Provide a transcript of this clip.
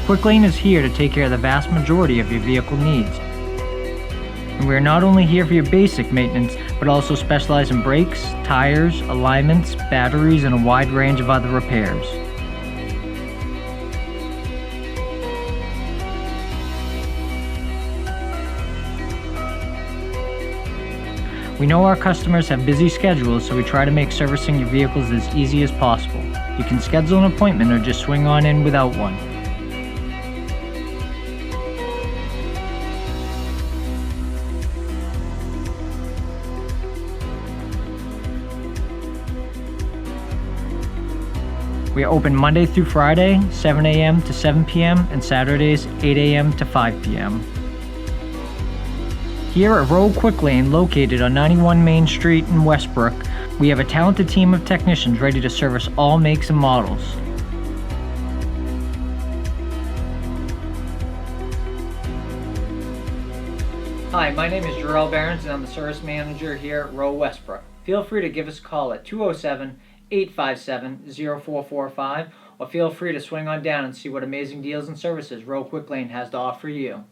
Quick Lane is here to take care of the vast majority of your vehicle needs. And we are not only here for your basic maintenance, but also specialize in brakes, tires, alignments, batteries, and a wide range of other repairs. We know our customers have busy schedules, so we try to make servicing your vehicles as easy as possible. You can schedule an appointment or just swing on in without one. We are open Monday through Friday, 7 a.m. to 7 p.m. and Saturdays, 8 a.m. to 5 p.m. Here at Rowe Quick Lane, located on 91 Main Street in Westbrook, we have a talented team of technicians ready to service all makes and models. Hi, my name is Jerel Behrens and I'm the service manager here at Rowe Westbrook. Feel free to give us a call at 207-857-0445 or feel free to swing on down and see what amazing deals and services Rowe Quick Lane has to offer you.